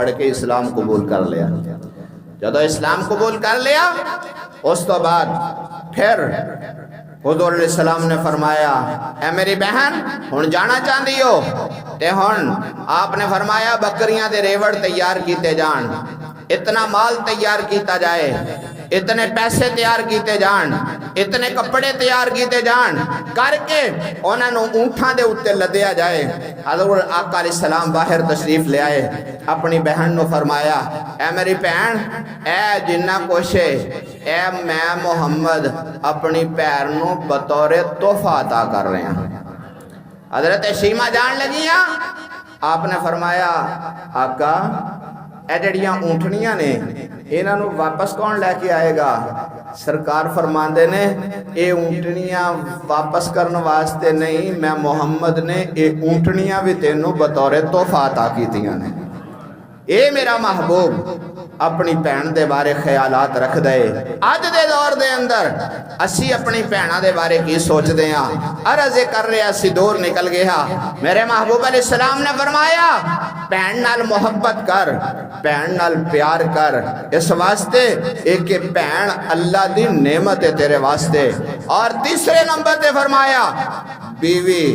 پڑھ کے اسلام قبول کر لیا۔ جدو اسلام قبول کر لیا اس تو بعد پھر حضور علیہ السلام نے فرمایا اے میری بہن ہن جانا چاہتی ہو تے ہن آپ نے فرمایا بکریاں دے ریوڑ تیار کیتے جان، اتنا مال تیار کیتا جائے، اتنے پیسے تیار کیتے جان، اتنے کپڑے تیار کیتے جان کر کے انہاں نوں اونٹھاں دے اوتے لدیا جائے۔ حضور آقا علیہ السلام باہر تشریف لے آئے، اپنی بہن نو فرمایا اے میری بہن اے جنہ کچھ اے میں محمد اپنی پیر نو بطور تحفہ عطا کر رہے ہیں۔ حضرت شیمہ جان لگیاں، آپ نے فرمایا آقا اے جڑیاں اونٹنیاں نے انہاں نو واپس کون لے کے آئے گا؟ سرکار فرماندے نے اے اونٹنیاں واپس کرنے واسطے نہیں، میں محمد نے اے اونٹنیاں بھی تینوں بطور تحفہ عطا کیتیاں نے۔ اے میرا محبوب اپنی بہن دے بارے خیالات رکھ دے۔ آج دے دور دے اندر اسی اپنی بہنہ دے بارے کی سوچ دے ہیں، عرض کر رہے اسی دور نکل گیا۔ میرے محبوب علیہ السلام نے فرمایا بہن نال محبت کر، بہن نال پیار کر، اس واسطے ایک بہن اللہ دی نعمت ہے تیرے واسطے۔ اور تیسرے نمبر تے فرمایا بیوی،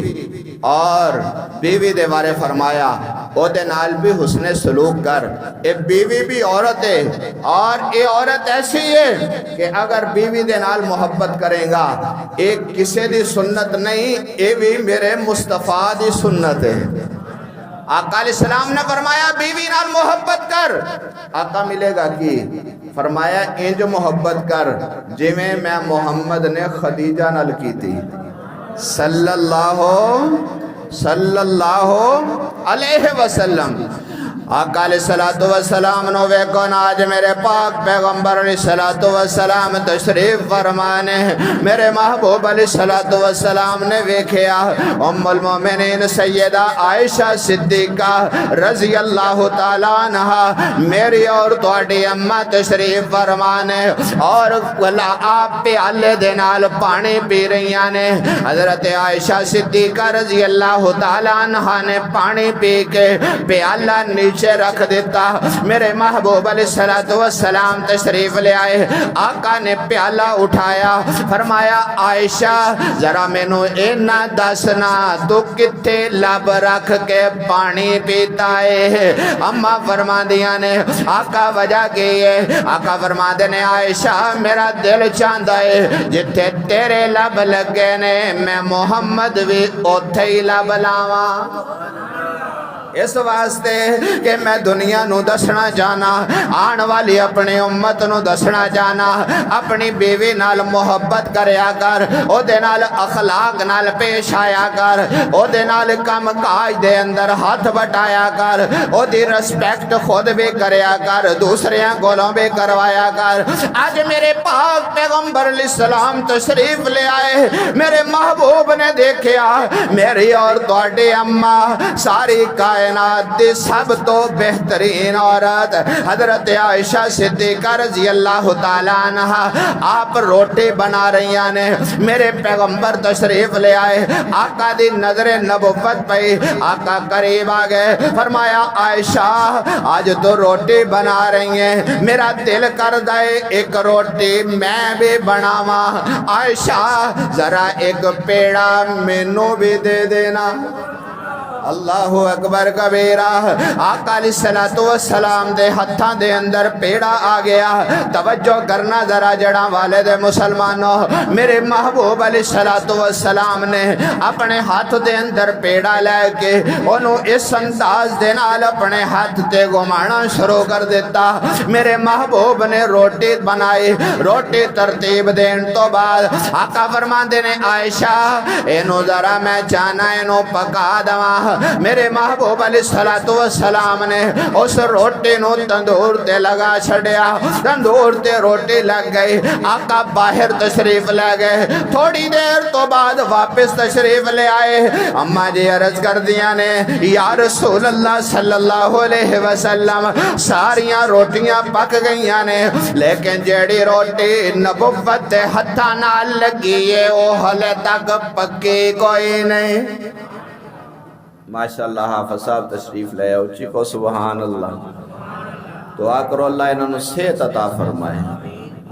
اور بیوی دے بارے فرمایا او دے نال بھی حسن سلوک کر۔ اے بیوی بھی عورت ہے اور اے عورت ایسی ہے کہ اگر بیوی دے نال محبت کریں گا ایک کسی دی سنت نہیں، اے بھی میرے مصطفیٰ دی سنت ہے۔ آقا علیہ السلام نے فرمایا بیوی نال محبت کر، آقا ملے گا کی؟ فرمایا انج محبت کر جی میں محمد نے خدیجہ نال کی تھی صلی اللہ علیہ وسلم۔ آقا علیہ السلام نو ویکھو نا آج میرے پاک پیغمبر علیہ السلام تشریف فرمانے، میرے محبوب علیہ السلام نے ویکھیا ام المومنین سیدہ عائشہ صدیقہ رضی اللہ تعالیٰ عنہ میری اور تواڈی اماں تشریف فرمانے، اور آپ پیالے دے نال پانی پی رہیاں نے۔ حضرت عائشہ صدیقہ رضی اللہ تعالیٰ عنہ نے پانی پی کے پیالہ نیچے رکھ دیتا۔ میرے محبوب علیہ السلام تشریف لے آئے، آقا نے پیالہ اٹھایا، فرمایا عائشہ ذرا میں نو اینا دسنا تو کتے لب رکھ کے پانی پیتا ہے؟ اماں فرما دیا نے آقا وجہ کی ہے؟ آقا فرما دینے عائشہ میرا دل چاہتا ہے جتھے تیرے لب لگے نے میں محمد بھی اوتھے ہی لب لاواں، اس واسطے کہ میں دنیا نو دسنا جانا، آن والی اپنی امت نو دسنا جانا اپنی بیوی نال محبت کریا کر، او دے نال اخلاق نال پیش آیا کر، او دے نال کم کاج دے اندر ہاتھ بٹایا کر، او دی رسپیکٹ خود بھی کریا کر، دوسریاں گولوں بھی کروایا کر۔ آج میرے پاک پیغمبر علیہ السلام تشریف لے آئے، میرے محبوب نے دیکھیا میری اور تواڈی اماں ساری کائنات دی سب تو بہترین عورت حضرت عائشہ صدیقہ رضی اللہ تعالیٰ عنہ آپ روٹی بنا رہی نے، میرے پیغمبر تشریف لے آئے، آقا دی نظر نبوت پہ آقا قریب آگئے، فرمایا عائشہ آج تو روٹی بنا رہی ہیں، میرا دل کر دائے ایک روٹی میں بھی بناواں، عائشہ ذرا ایک پیڑا مینوں بھی دے دینا۔ اللہ اکبر کبیرہ۔ آقا علیہ السلام دے ہتھاں دے اندر پیڑا آ گیا، توجہ کرنا ذرا جڑا والے دے مسلمانوں، میرے محبوب علیہ السلام نے اپنے ہاتھ دے اندر پیڑا لے کے انہوں اس انداز دے نال اپنے ہاتھ تے گھمانا شروع کر دیتا۔ میرے محبوب نے روٹی بنائی، روٹی ترتیب دین تو بعد آقا فرماندے نے عائشہ اینو ذرا میں چاہنا اینو پکا دواں۔ میرے محبوب علیہ السلام نے اس روٹی نو تندور تے لگا چھڑیا، تندور تے روٹی لگ گئی، آقا باہر تشریف لے گئے، تھوڑی دیر تو بعد واپس تشریف لے آئے، اماں جی عرض کر دیا نے یا رسول اللہ صلی اللہ علیہ وسلم ساریاں روٹیاں پک گئیاں نے، لیکن جیڑی روٹی نبوت تے ہتھاں نال لگی ہے وہ ہلے تک پکی کوئی نہیں۔ ماشاءاللہ حافظ صاحب تشریف لے آؤ، چیخو سبحان اللہ۔ دعا کرو اللہ انہوں نے صحت عطا فرمائے،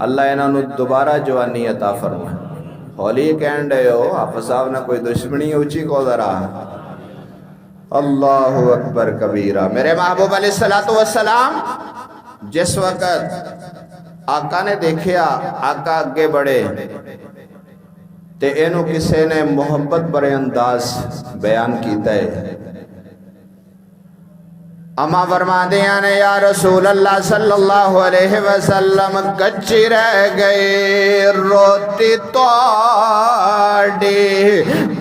اللہ انہوں نے دوبارہ جوانی عطا فرمائے۔ ہولی کہن رہے ہو آپ صاحب نے کوئی دشمنی اونچی کو ذرا، اللہ اکبر کبیرہ۔ میرے محبوب علیہ السلام جس وقت آقا نے دیکھیا آقا آگے بڑھے تے اینو کسے نے محبت برے انداز بیان کیتا ہے۔ اما فرما دیا نے یا رسول اللہ صلی اللہ علیہ وسلم کچی رہ گئی روتی توڑی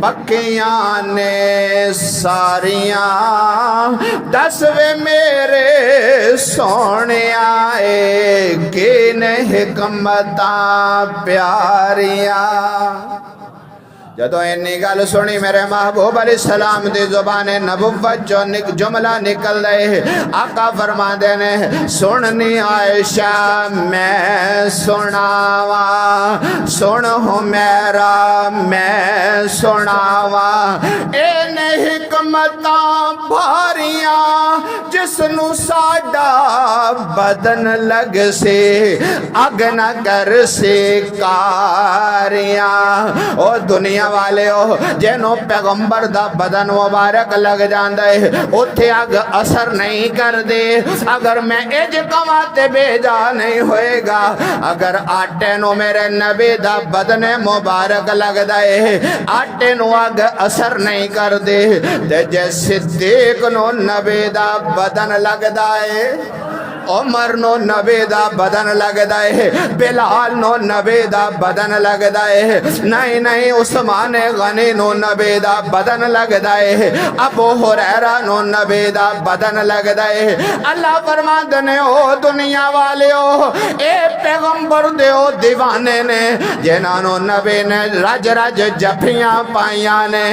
پکیاں نے ساریاں، دسوے میرے سونے آئے کین حکمتاں پیاریاں۔ جدو انی گل سنی میرے محبوب علیہ السلام دی زبان نبوت جو جملہ نکل رہے، آقا فرما دینے سننی عائشہ میں سناوا، سن میرا میں سناوا، این حکمتاں بھاریاں جس نو ساڈا بدن لگ سے اگ نہ کر سے کاریاں۔ او دنیا والے ہو جنہوں پیغمبر دا بدن مبارک لگ جاندہ ہے اتھے اگ اثر نہیں کر دے۔ اگر میں اج کماتے بھیجا نہیں ہوئے گا، اگر آٹے نو میرے نبی دا بدن مبارک لگ دائے آٹے نو اگ اثر نہیں کر دے، جے صدیق نو نبی دا بدن لگ دائے، عمر نو نبی دا بدن لگ دائے، بلال نو نبی دا بدن لگ دائے، نہیں عثمان غنی نو نبی دا بدن لگ دائے، ابو ہریرہ نو نبی دا بدن لگ دائے۔ اللہ فرما دنے او دنیا والے ہو اے پیغمبر دے او دیوانے نے جنہوں نبی نے رج رج جفیاں پائیاں نے،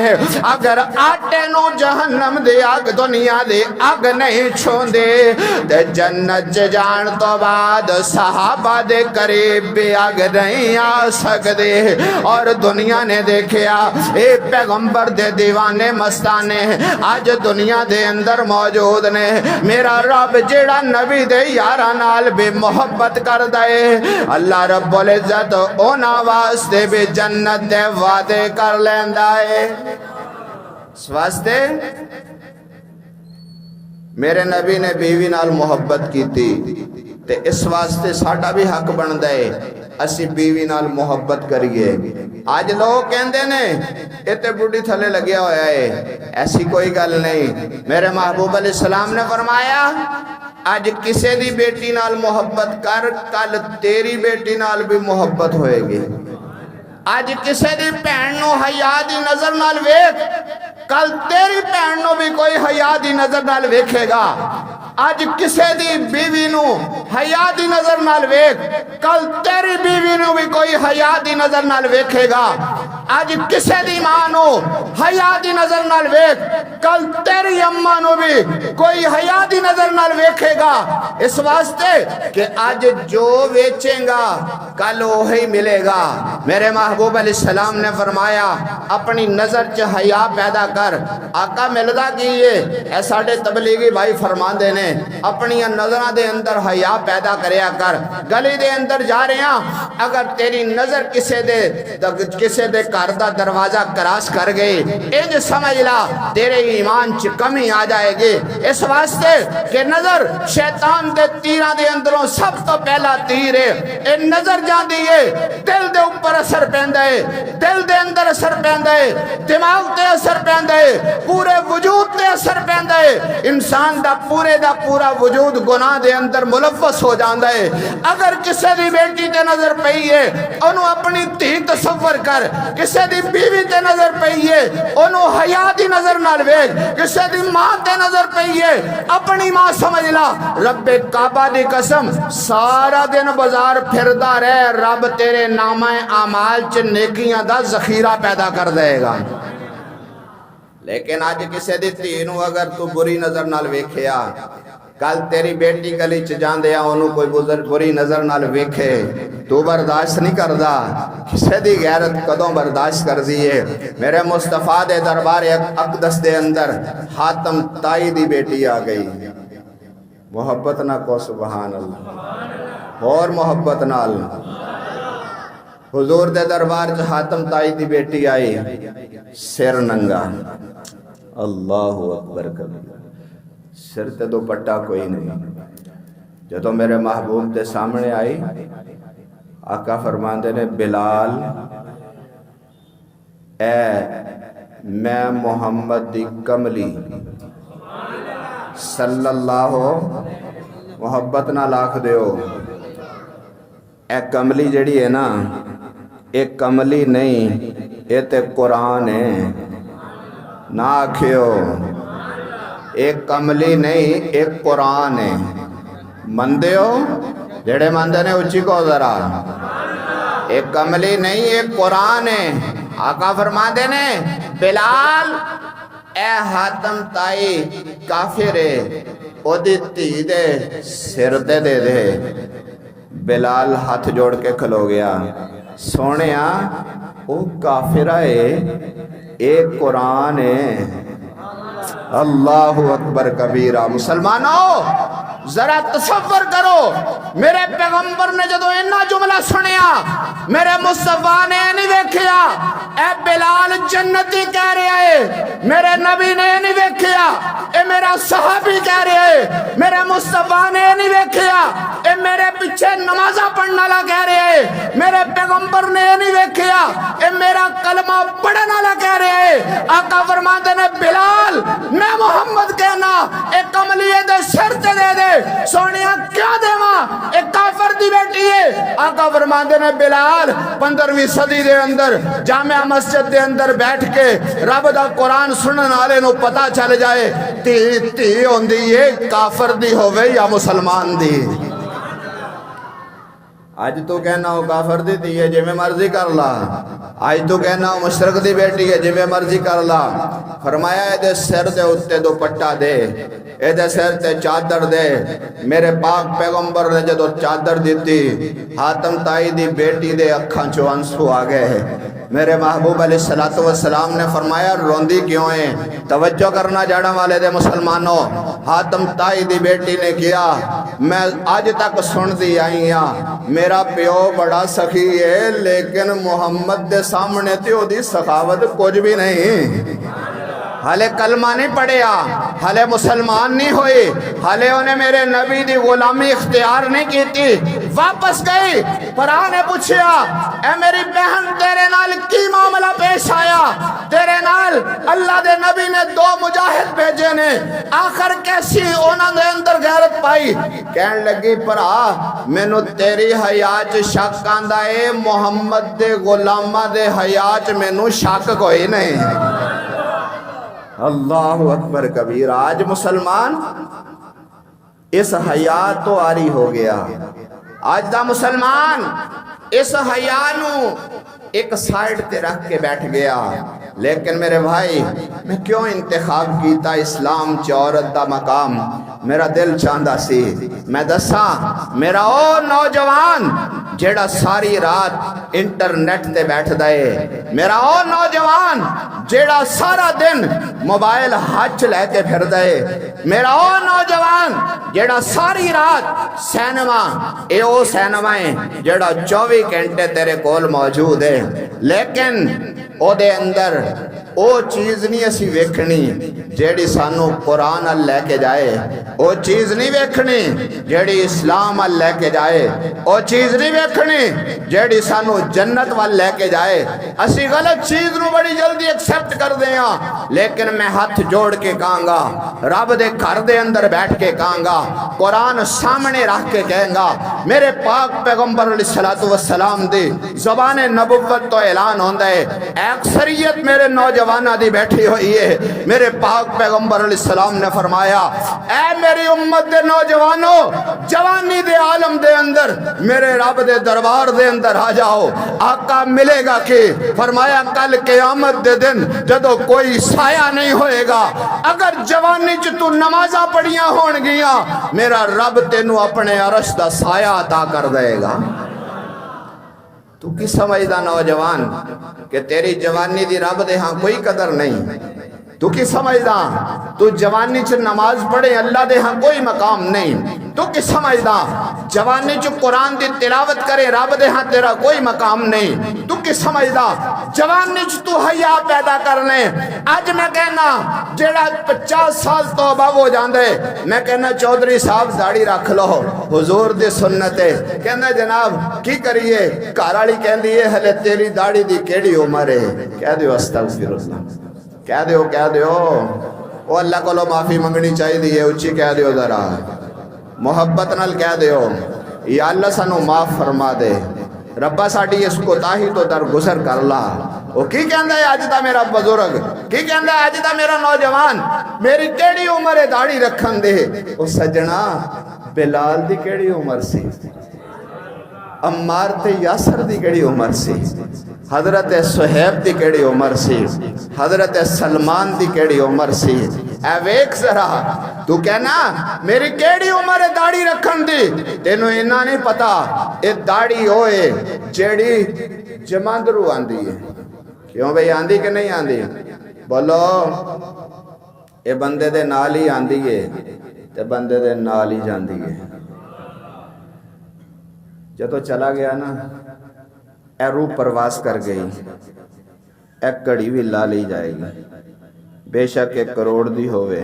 اگر آٹے نو جہنم دے آگ دنیا دے آگ نہیں چھون دے تے جنت جان تو بعد صحابہ دے قریب بھی آگ نہیں آ سکتے۔ اور دنیا نے دیکھیا اے پیغمبر دے دیوانے مستانے آج دنیا دے اندر موجود نے۔ میرا رب جیڑا نبی دے یارہ نال بھی محبت کر دائے، اللہ رب العزت اونا واسطے بھی جنت دے وعدے کر لیندائے۔ اس واسطے میرے نبی نے بیوی نال محبت کی تھی تے اس واسطے ساڑھا بھی حق بن دائے اسی بیوی نال محبت کریے۔ آج لوگ کہندے نے اتے بڑی تھلے لگیا ہویا ہے، ایسی کوئی گل نہیں۔ میرے محبوب علیہ السلام نے فرمایا آج کسے دی بیٹی نال محبت کر، کل تیری بیٹی نال بھی محبت ہوئے گی۔ آج کسے دی پہن نو حیا دی نظر نال ویکھ، کل تیری پہن نو بھی کوئی حیا دی نظر نال ویکھے گا۔ آج کسے دی بیوی نو حیا دی نظر نال ویکھ، کل تیری بیوی نو بھی کوئی حیا دی نظر نال ویکھے گا۔ آج کسے دی ماں نو حیا دی نظر نال ویکھ، کل تیری اماں نو بھی کوئی حیا دی نظر نال ویکھے گا۔ اس واسطے کہ آج جو ویچیں گا کل وہی ملے گا۔ میرے محبوب علیہ السلام نے فرمایا اپنی نظر چ حیا پیدا کر۔ آقا ملدا کیے اے ساڈے تبلیغی بھائی فرما دے نے اپنی نظرہ دے اندر حیا پیدا کریا کر۔ گلی دے اندر جا رہے ہیں اگر تیری نظر کسے دے گھر دا دروازہ کراس کر گئی انج سمجھ لا تیرے ایمان چ کمی آ جائے گی۔ اس واسطے کہ نظر شیطان دے تیران دے اندروں سب تو پہلا تیر ہے۔ اے نظر جان دیئے دل دے اوپر اثر پیندہ ہے، دل دے اندر اثر پیندہ ہے، دماغ تے اثر پیندہ ہے، پورے وجود تے اثر پیندہ ہے۔ انسان دا پورا وجود گناہ دے اندر ملوث ہو جاندہ ہے۔ اگر کسے دی بیٹی تے نظر پئی ہے انہوں اپنی تھی تصور کر، کسے دی بیوی تے نظر پئی ہے انہوں حیا دی نظر نال ویکھ، کسے دی ماں تے نظر پئی ہے اپنی ماں سمجھ لا۔ رب کعبہ دی قسم سارا دن بازار پھردا رہے، رب تیرے نامہ اعمال چ نیکیاں دا ذخیرہ پیدا کر دے گا۔ لیکن آج کسے دی تینوں اگر تو بری نظر نال ویکھیا، کل تیری بیٹی گلی چ جاندے انہوں کوئی بری نظر نال ویکھے تو برداشت نہیں کردا، کسے دی غیرت کدوں برداشت کر دیئے۔ میرے مصطفیٰ دے دربار اقدس دے اندر حاتم تائی دی بیٹی آ گئی، محبت نہ کو سبحان اللہ اور محبت نال حضور دے دربار چ حاتم تائی دی بیٹی آئی سر ننگا اللہ اکبر کبیر سر تے دوپٹہ کوئی نہیں جدو میرے محبوب دے سامنے آئی آقا فرماندے نے بلال اے میں محمد دی کملی صلی اللہ محبت نہ لاکھ دیو اے کملی جڑی ہے نا ایک کملی نہیں اے تے قرآن ہے نہ آکھیو ایک کملی نہیں ایک قرآن ہے مندے ہو جڑے مندے نے اچھی کو ذرا ایک کملی نہیں ایک قرآن ہے آقا فرما دینے بلال اے حاتم تائی کافر ہے او دی تی دے سر دے دے دے بلال ہاتھ جوڑ کے کھلو گیا سونیا او کافرہ ہے ایک قرآن ہے اللہ اکبر کبیرہ مسلمانوں ذرا تصور کرو میرے پیغمبر نے جدو انہا جملہ سنیا میرے مصطفیٰ نے نہیں دیکھیا اے بلال جنتی کہہ رہے ہیں میرے نبی نے نہیں دیکھیا اے میرا صحابی کہہ رہے ہیں میرے مصطفیٰ نے نہیں دیکھیا اے میرے پیچھے نمازہ پڑھنا لا کہہ رہے ہیں میرے پیغمبر نے نہیں دیکھیا اے میرا کلمہ پڑھنا لا کہہ رہے ہیں آقا فرماتے نے بلال میں محمد کہنا ایک کملیے دے سر تے دے دے سونیا کیا دے ماں ایک کافر دی بیٹی ہے آقا فرماتے نے بلال 15ویں صدی دے اندر جامعہ مسجد دے اندر بیٹھ کے رب دا قرآن سنن آلے نو پتا چل جائے تی ہوندی یہ کافر دی ہوئے یا مسلمان دی آج تو کہنا ہو کافر دی تھی ہے جی میں مرضی کر لا آج تو کہنا ہو مشرق دی بیٹی ہے جی میں مرضی کر لا فرمایا اے دے سر دے اتے دو پٹا دے اے دے سر تے چادر دے میرے پاک پیغمبر نے جدو چادر دیتی حاتم تائی دی بیٹی دے اکھاں چو انسو آگئے میرے محبوب علیہ السلام نے فرمایا روندی کیوں ہیں توجہ کرنا جاڑا والے دے مسلمانوں حاتم تائی دی بیٹی نے کیا میں آج تک سن دی آئی ہاں میرا پیو بڑا سخی ہے لیکن محمد دے سامنے تیو دی سخاوت کچھ بھی نہیں حالے کلمہ نہیں پڑھیا حالے مسلمان نہیں ہوئی حالے انہیں میرے نبی دی غلامی اختیار نہیں کی تھی واپس گئی پرا نے پوچھیا اے میری بہن تیرے نال کی معاملہ پیش آیا تیرے نال اللہ دے نبی نے 2 مجاہد بھیجے نے آخر کیسی انہوں نے اندر غیرت پائی کہن لگی پرا میں نو تیری حیاء چ شک آندا اے محمد دے غلامہ دے حیاء چ میں نو شک کوئی نہیں اللہ اکبر کبیر آج مسلمان اس حیاء تو آری ہو گیا آج دا مسلمان اس حیاء نو ایک سائیڈ تے رکھ کے بیٹھ گیا لیکن میرے بھائی میں کیوں انتخاب کیتا اسلام چ عورت دا مقام میرا دل چاہندا سی میں دساں میرا او نوجوان جیڑا ساری رات انٹرنیٹ تے بیٹھ دائے میرا او نوجوان جیڑا سارا دن موبائل ہاتھ لے کے پھر دائے میرا او نوجوان جیڑا ساری رات سینما اے او سینمائیں جیڑا 24 گھنٹے تیرے کول موجود ہے لیکن او دے اندر او چیز نہیں اسی ویکھنی جیڑی سانو قرآن لے کے جائے او چیز نہیں ویکھنی جیڑی اسلام لے کے جائے او چیز نہیں ویکھنی جیڑی سانو جنت وال لے کے جائے اسی غلط چیز نو بڑی جلدی ایکسپٹ کر دیں لیکن میں ہاتھ جوڑ کے کہاں گا رب دے گھر دے اندر بیٹھ کے کہاں گا قرآن سامنے رکھ کے کہیں گا میرے پاک پیغمبر علیہ السلام دی زبان نبوت تو اعلان ہوندہ ہے اکثریت میرے نوجوانہ دی بیٹھی ہوئی ہے میرے پاک پیغمبر علیہ السلام نے فرمایا اے میری امت دے نوجوانوں جوانی دے عالم دے اندر میرے رب دے دربار دے اندر آ جاؤ آقا ملے گا کہ فرمایا کل قیامت دے دن جدو کوئی سایہ نہیں ہوئے گا اگر جوانی چ تو نمازہ پڑھیاں ہون گیا میرا رب تینو اپنے عرش دا سایہ عطا کر دے گا تو کی سمجھدا نوجوان کہ تیری جوانی دی رب دے ہاں کوئی قدر نہیں تو کی سمجھدا تو جوانی چ نماز پڑھے اللہ دے ہاں کوئی مقام نہیں، تو کی سمجھدا جوانی چ قرآن دی تلاوت کرے رب دے ہاں تیرا کوئی مقام نہیں، تو کی سمجھدا جوانی چ تو حیا پیدا کرنے۔ اج میں کہنا جیڑا 50 سال توبہ ہو جاندے، میں کہنا چودھری صاحب داڑھی رکھ لو، حضور دی سنت ہے۔ کہنا جناب کی کریے؟ گھر والی کہندی ہے ہلے تیری داڑھی دی کیڑی عمر ہے؟ کہہ دیو استغفر اللہ، کہہ دیو او اللہ کو لو معافی منگنی چاہیے دی ہے، اچھی کہہ دیو ذرا محبت نال کہہ دیو یا اللہ سانو معاف فرما دے، ربا ساڈی اس کوتاہی تو درگزر کر لا۔ وہ کی کہندا ہے اج دا میرا بزرگ، کی کہندا ہے اج دا میرا نوجوان میری کیڑی عمر ہے داڑھی رکھن دے؟ او سجنا بلال دی کیڑی عمر سی؟ عمار تے یاسر دی کیڑی عمر سی؟ حضرت صہیب دی کیڑی عمر سی؟ حضرت سلمان دی کیڑی عمر سی؟ اے ویکھ ذرا تو کہنا میری کیڑی عمر ہے داڑھی رکھن دی؟ تینوں انہاں نہیں پتا اے داڑھی ہوئے جیڑی جماندرو آندی ہے۔ کیوں بھئی آندی کہ نہیں آندی؟ بولو اے بندے دے نال ہی آندی ہے تے بندے دے نال ہی جاندی ہے۔ جدو چلا گیا نا اے روح پرواز کر گئی، اے کڑی بھی لا لی جائے گی، بے شک ایک کروڑ دی ہوئے،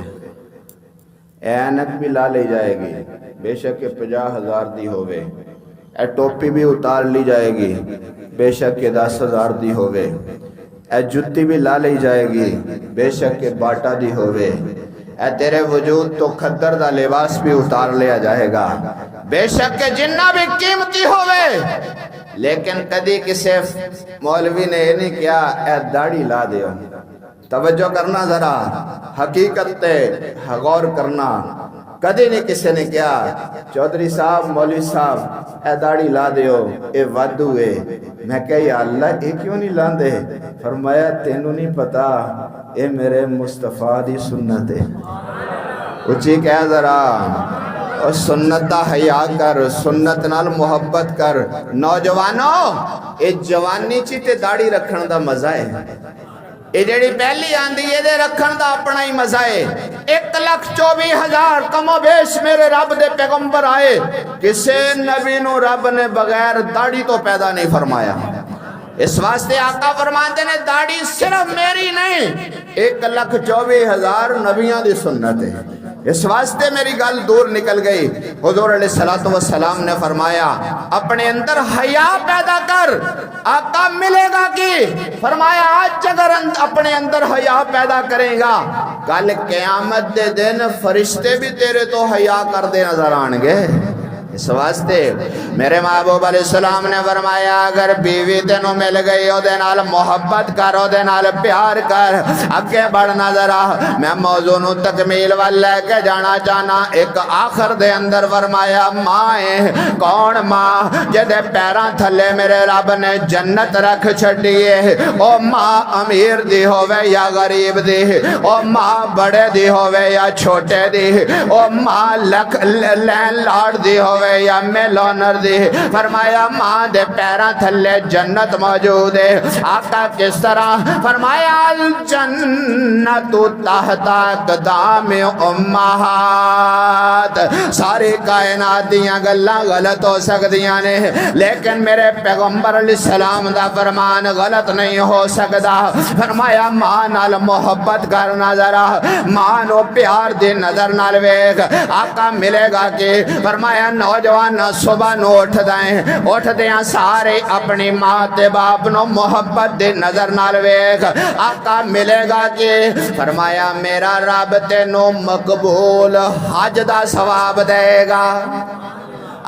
اے اینک بھی لا لی جائے گی، بے شک 50,000 دی ہوئے، اے ٹوپی بھی اتار لی جائے گی، بے شک 10,000 دی ہوئے، اے جتی بھی لا لی جائے گی، بے شک باٹا دی ہوئے، اے تیرے وجود تو خدر دا لباس بھی اتار لیا جائے گا، بے شک جنہ بھی قیمتی ہوئے، لیکن کدی کسی مولوی نے یہ نہیں کیا اے داڑھی لا دیو۔ توجہ کرنا ذرا، حقیقت تے غور کرنا، کدی نہیں کسی نے کیا چودھری صاحب مولوی صاحب اے داڑھی لا دیو اے وعدو ہے۔ میں کہا یا اللہ اے کیوں نہیں لاندے؟ فرمایا تینوں نہیں پتا اے میرے مصطفیٰ دی سنت ہے۔ اچھی کہہ ذرا اور سنت دا حیا کر، سنت نال محبت کر۔ نوجوانوں اے جوانی چی تے داڑھی رکھن دا مزہ ہے، اے جیڑی پہلی آندھی ہے دے رکھن دا اپنا ہی مزہ ہے۔ 1,24,000 کم و بیش میرے رب دے پیغمبر آئے، کسے نبی نو رب نے بغیر داڑھی تو پیدا نہیں فرمایا۔ اس واسطے آقا فرماتے نے داڑھی صرف میری نہیں، 1,24,000 نبیاں دی سنت ہے۔ اس واسطے میری گل دور نکل گئی۔ حضور علیہ السلام نے فرمایا اپنے اندر حیا پیدا کر، آقا ملے گا کی؟ فرمایا آج اگر اپنے اندر حیا پیدا کرے گا، کل قیامت دے دن فرشتے بھی تیرے تو حیا کر دے نظر آن گے۔ اس واسطے میرے محبوب علیہ السلام نے فرمایا اگر بیوی تینوں مل گئی او دے نال محبت کر، او دے نال پیار کر، اگے بڑھنا ذرا۔ میں موضوع نو تکمیل وال لے کے جانا چاہنا۔ ایک آخر دے اندر فرمایا ماں کون ماں جدے پیراں تھلے میرے رب نے جنت رکھ چھڈیے؟ او ماں امیر دی ہووے یا غریب دی، او ماں بڑے دی ہووے یا چھوٹے دی، او ماں لین لاڑ دی ہووے یا میلونر دی، فرمایا ماں دے پیراں تھلے جنت موجود ہے۔ آقا کس طرح؟ فرمایا الجنت تحت اقدام امہات۔ ساری کائنات دیاں گلاں غلط ہو سکدیاں نے، لیکن میرے پیغمبر علیہ السلام دا فرمان غلط نہیں ہو سکدا۔ فرمایا ماں نال محبت کرنا ذرا، ماں نو پیار دی نظر نال ویکھ، آقا ملے گا کہ؟ فرمایا نوجوان صبح نو اٹھ دیاں سارے اپنی ماں تے باپ نو محبت دے نظر نال ویکھ، آقا ملے گا کہ؟ فرمایا میرا رب تینوں مقبول حج دا ثواب دے گا۔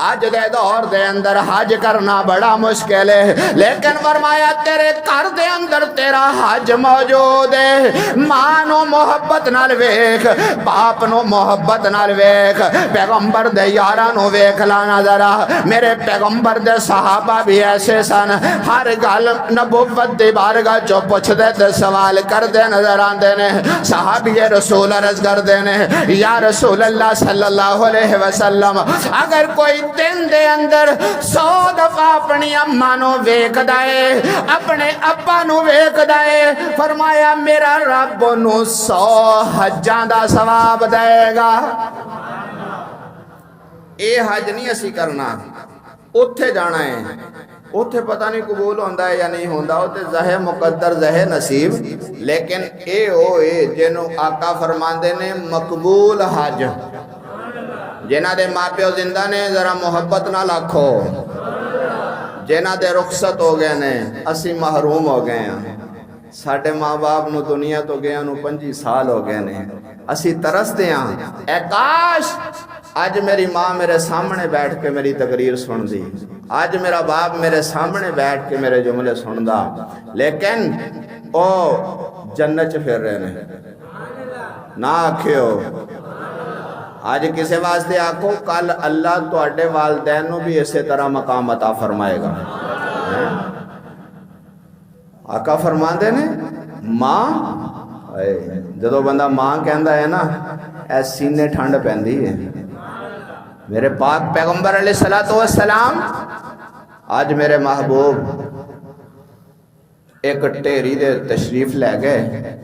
آج دے دور دے اندر حج کرنا بڑا مشکل ہے، لیکن فرمایا تیرے گھر دے اندر تیرا حج موجود ہے۔ ماں نو محبت نال ویکھ، باپ نو محبت نال ویکھ، پیغمبر دے یاراں نو ویکھ لانا ذرا۔ میرے پیغمبر دے صحابہ بھی ایسے سن، ہر گل نبوت دی بارگاہ چو پوچھ دے تے سوال کر دے نظر آندے نے۔ صحابی رسول عرض کر دے نے یا رسول اللہ صلی اللہ علیہ وسلم اگر کوئی دن دے اندر 100 دفعہ اپنی اماں نو ویکھدا ہے اپنے ابا نو ویکھدا ہے فرمایا میرا رب نو 100 حجاں دا ثواب دے گا اے حج نہیں اسی کرنا اتھے جانا ہے اتھے پتہ نہیں قبول ہوندہ ہے یا نہیں ہوندہ اتھے زہے مقدر زہے نصیب لیکن اے او اے جنہوں آقا فرماندے نے مقبول حج جنہ دے ماں پیو زندہ نے ذرا محبت نہ لکھو جنہ دے رخصت ہو گئے نے اسی محروم ہو گئے ہیں ساڑھے ماں باپ نو دنیا تو گئے نو 25 سال ہو گئے نے اسی ترستے ہیں اے کاش آج میری ماں میرے سامنے بیٹھ کے میری تقریر سن دی آج میرا باپ میرے سامنے بیٹھ کے میرے جملے سن دا لیکن او جنت پھر رہے نے نہ آکھیو آج کسے واسطے آکھو کل اللہ تو اڈے والدین نو بھی اسی طرح مقام عطا فرمائے گا آقا فرما دے نے ماں جدو بندہ ماں کہندا ہے نا اے سینے ٹھنڈ پہندی ہے میرے پاک پیغمبر علیہ السلام آج میرے محبوب ایک ٹیری دے تشریف لے گئے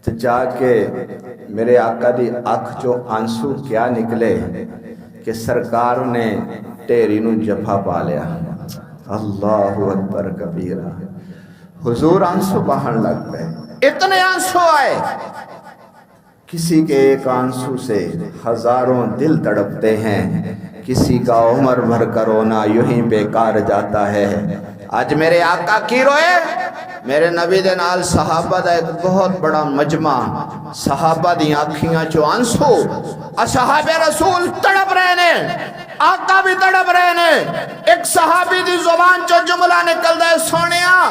تو جا کے میرے آقا دی آنکھ جو آنسو کیا نکلے کہ سرکار نے ٹیری نو جفا پا لیا اللہ اکبر کبیرہ حضور آنسو بہن لگ گئے اتنے آنسو آئے کسی کے ایک آنسو سے ہزاروں دل تڑپتے ہیں کسی کا عمر بھر کا رونا یوں ہی بیکار جاتا ہے آج میرے آقا کی روئے میرے نبی دے نال صحابہ دا ایک بہت بڑا مجمع صحابہ دی آنکھیاں چو آنسو اصحاب رسول تڑپ رہے نے آقا بھی تڑپ رہے نے ایک صحابی دی زبان چو جملہ نکل دے سونیا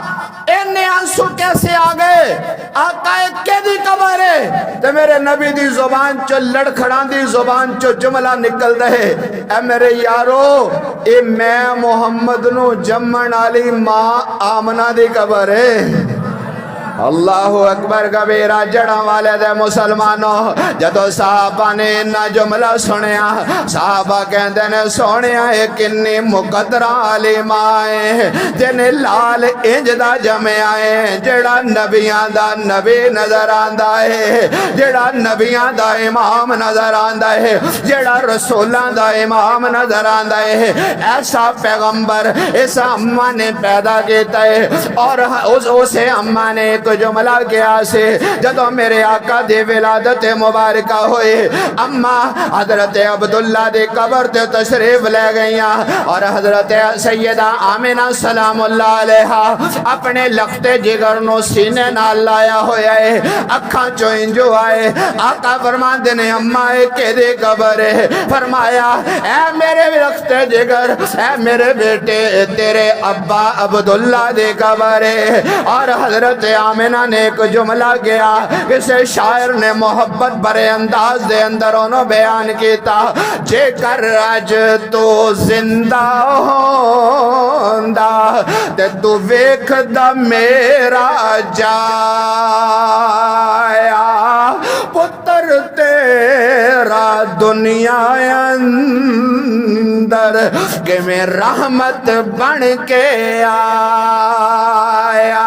انہیں آنسو کیسے آگئے آقا ایک کے دی قبر ہے تو میرے نبی دی زبان چو لڑکھڑان دی زبان چو جملہ نکل دے اے میرے یارو اے میں محمد نو جمن علی ماں آمنہ دی قبر ہے اللہ اکبر کبیرہ جڑا والے دے مسلمانوں جدو صحابہ نے انہا جملہ سنیا صحابہ کہندے نے سونیا ایک انی مقدرہ علیمہ آئے جنہیں لال انجدہ جمع آئے جڑا نبیاں دا نبی نظر آندہ ہے جڑا نبیاں دا امام نظر آندہ ہے جڑا رسولان دا امام نظر آندہ ہے ایسا پیغمبر ایسا اممہ نے پیدا کیتا ہے اور اسے اممہ نے ایک جملہ کیا سے جدو میرے آقا دے ولادت مبارکہ ہوئے اما حضرت عبداللہ دے قبر تے تشریف لے گئیاں اور حضرت سیدہ آمینہ سلام اللہ علیہ اپنے لختے جگر نو سینے نال لایا ہویا ہے اکھاں چو انجو آئے آقا فرمان دینے اما کے دے قبر ہے فرمایا اے میرے لختے جگر اے میرے بیٹے تیرے ابا عبداللہ دے قبر ہے اور حضرت آمینہ نے ایک جملہ گیا کسے شاعر نے محبت برے انداز دے اندر انہوں بیان کیتا جے کر آج تو زندہ ہوندہ تے تو ویکھ دا میرا جایا پتر تیرا دنیا اندر کہ میں رحمت بن کے آیا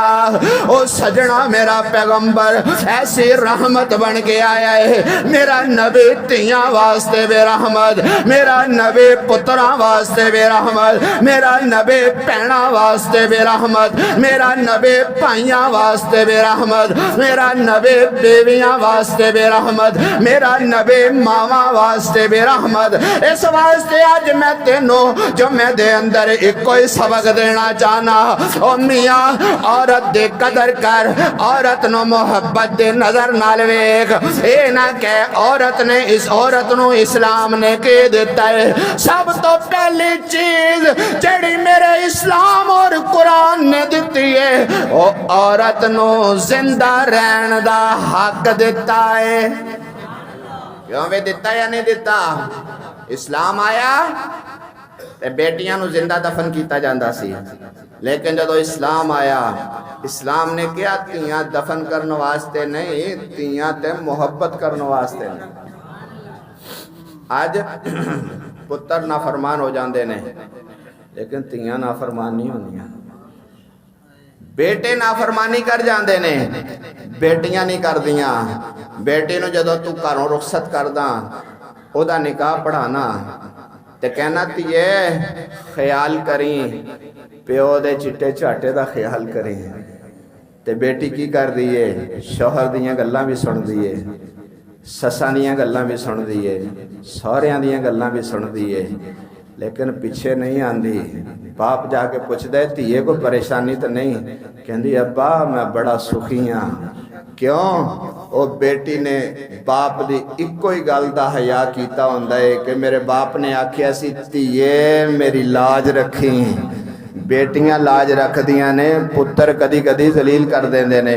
او سجنہ میرا پیغمبر ایسی رحمت بن کے آیا ہے میرا نبی تیاں واسطے بے رحمت میرا نبی پتران واسطے بے رحمت میرا نبی پینہ واسطے بے رحمت میرا نبی پائیاں واسطے بے رحمت میرا نبی بیویاں واسطے بے رحمت میرا نبی ماما واسطے بے رحمت اس واسطے آج میں تینوں جو میں دے اندر ایک کوئی سبق دینا چاہنا او میاں عورت دے قدر کر عورت نو محبت دے نظر نالویک اے نہ کہ عورت نے اس عورت نو اسلام نے کے دیتا ہے سب تو پہلی چیز جڑی میرے اسلام اور قرآن نے دیتی ہے او عورت نو زندہ رہن دا حق دیتا ہے کیوں بھی دیتا یا نہیں دیتا اسلام آیا بیٹیاں نو زندہ دفن کیتا جاندہ سی لیکن جدو اسلام آیا اسلام نے کیا تیاں دفن کرنے واسطے نہیں تیاں تے محبت کرنے واسطے نہیں آج ਪੁੱਤਰ ਨਾਫਰਮਾਨ ਹੋ ਜਾਂਦੇ ਨੇ ਲੇਕਿਨ ਧੀਆਂ ਨਾਫਰਮਾਨ ਨਹੀਂ ਹੁੰਦੀਆਂ। ਬੇਟੇ ਨਾਫਰਮਾਨੀ ਕਰ ਜਾਂਦੇ ਨੇ, ਬੇਟੀਆਂ ਨਹੀਂ ਕਰਦੀਆਂ। ਬੇਟੇ ਨੂੰ ਜਦੋਂ ਤੂੰ ਘਰੋਂ ਰੁਖਸਤ ਕਰਦਾ, ਉਹਦਾ ਨਿਕਾਹ ਪੜਾਣਾ ਤੇ ਕਹਿਣਾ ਧੀਏ ਖਿਆਲ ਕਰੀ, ਪਿਓ ਦੇ ਚਿੱਟੇ ਝਾਟੇ ਦਾ ਖਿਆਲ ਕਰੀ। ਤੇ ਬੇਟੀ ਕੀ ਕਰਦੀ ਏ? ਸ਼ੋਹਰ ਦੀਆਂ ਗੱਲਾਂ ਵੀ ਸੁਣਦੀ ਏ, ਸੱਸਾਂ ਦੀਆਂ ਗੱਲਾਂ ਵੀ ਸੁਣਦੀ ਏ, ਸਹੁਰਿਆਂ ਦੀਆਂ ਗੱਲਾਂ ਵੀ ਸੁਣਦੀ ਏ, ਲੇਕਿਨ ਪਿੱਛੇ ਨਹੀਂ ਆਂਦੀ। ਬਾਪ ਜਾ ਕੇ ਪੁੱਛਦਾ ਧੀਏ ਕੋਈ ਪਰੇਸ਼ਾਨੀ ਤਾਂ ਨਹੀਂ? ਕਹਿੰਦੀ ਅੱਬਾ ਮੈਂ ਬੜਾ ਸੁਖੀ ਹਾਂ। ਕਿਉਂ? ਉਹ ਬੇਟੀ ਨੇ ਬਾਪ ਦੀ ਇੱਕੋ ਹੀ ਗੱਲ ਦਾ ਹਯਾ ਕੀਤਾ ਹੁੰਦਾ ਏ ਕਿ ਮੇਰੇ ਬਾਪ ਨੇ ਆਖਿਆ ਸੀ ਧੀਏ ਮੇਰੀ ਲਾਜ ਰੱਖੀ। ਬੇਟੀਆਂ ਲਾਜ ਰੱਖਦੀਆਂ ਨੇ, ਪੁੱਤਰ ਕਦੀ ਕਦੀ ਜ਼ਲੀਲ ਕਰ ਦਿੰਦੇ ਨੇ,